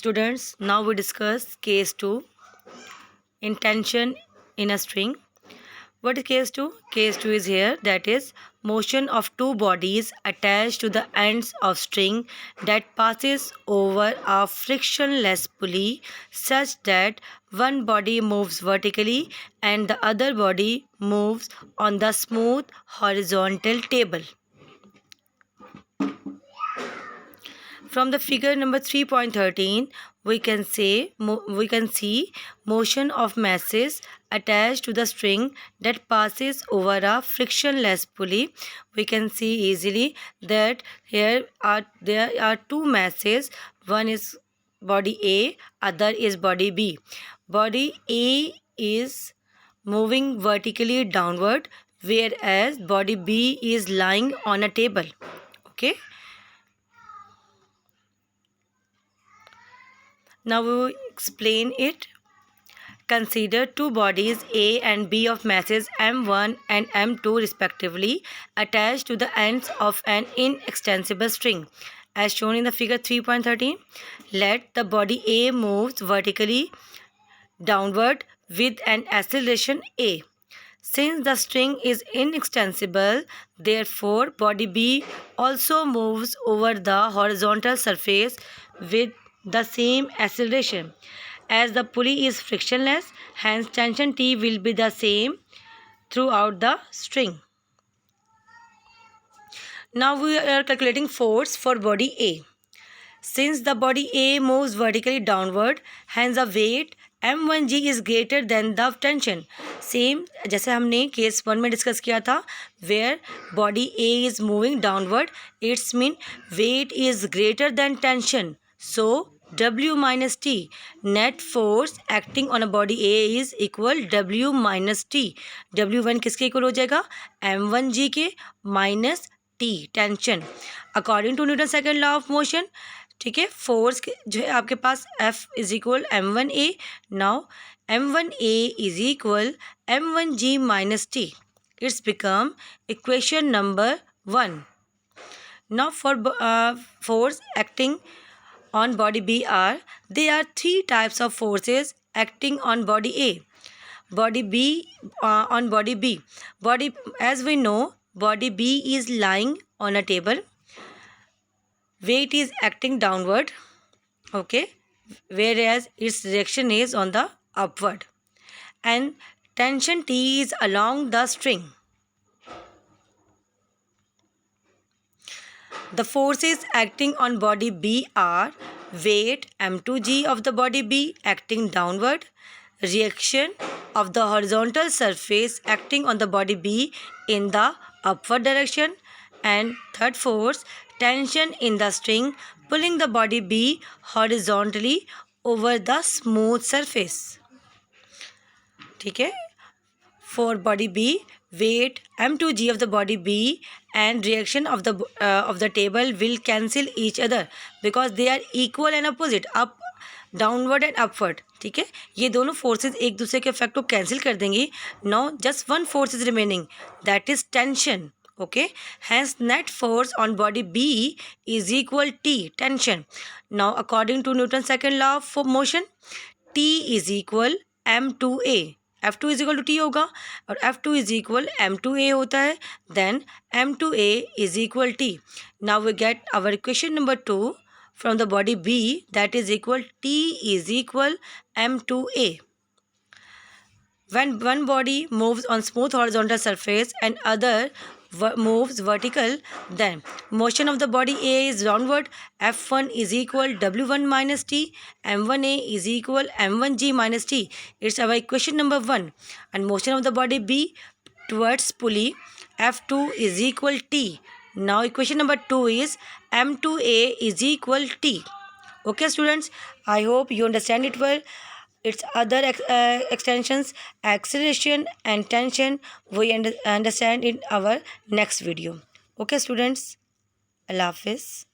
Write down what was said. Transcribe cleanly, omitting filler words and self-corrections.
Students, now we discuss case 2, intention in a string. What is case 2? Case 2 is here, that is motion of two bodies attached to the ends of string that passes over a frictionless pulley such that one body moves vertically and the other body moves on the smooth horizontal table. From the figure number 3.13, we can see motion of masses attached to the string that passes over a frictionless pulley. We can see easily that there are two masses. One is body A, other is body B. Body A is moving vertically downward, whereas body B is lying on a table. Okay. Now we will explain it. Consider two bodies A and B of masses m1 and m2 respectively attached to the ends of an inextensible string. As shown in the figure 3.13, let the body A moves vertically downward with an acceleration A. Since the string is inextensible, therefore body B also moves over the horizontal surface with the same acceleration. As the pulley is frictionless, hence tension T will be the same throughout the string. Now we are calculating force for body A. Since the body A moves vertically downward, hence the weight m1g is greater than the tension. Same जैसे हमने case 1 में discuss किया था, where body A is moving downward, its mean weight is greater than tension. So W minus T, net force acting on a body A is equal W minus T. W1 किसके equal हो जाएगा? m1g के minus T, tension. According to Newton second law of motion, ठीक है, force जो है आपके पास F is equal m1a. Now m1a is equal m1g minus T. It's become equation number 1. Now for force acting on body B are, there are three types of forces acting on body A. Body B on body B. Body, as we know, body B is lying on a table. Weight is acting downward, okay, whereas its direction is on the upward. And tension T is along the string. The forces acting on body B are weight m2g of the body B acting downward, reaction of the horizontal surface acting on the body B in the upward direction, and third force, tension in the string pulling the body B horizontally over the smooth surface. ठीक है. For body B, weight m2g of the body B and reaction of the table will cancel each other because they are equal and opposite, up, downward and upward. ठीक है, ये दोनों forces एक दूसरे के effect को कैंसिल कर देंगी. Now just one force is remaining, that is tension. Okay, hence net force on body B is equal T, tension. Now according to Newton's second law of motion, T is equal m2a. F2 is equal to T होगा और F2 is equal m2a होता है. Then m2a is equal T. Now we get our equation number 2 from the body B, that is equal T is equal m2a. When one body moves on smooth horizontal surface and other moves vertical, then motion of the body A is downward. F1 is equal W1 minus T. M1A is equal M1G minus T. It's our equation number 1. And motion of the body B towards pulley, F2 is equal T. Now equation number 2 is M2A is equal T. Okay students, I hope you understand it well. Its other extensions, acceleration and tension, we understand in our next video. Okay students, Allah Hafiz.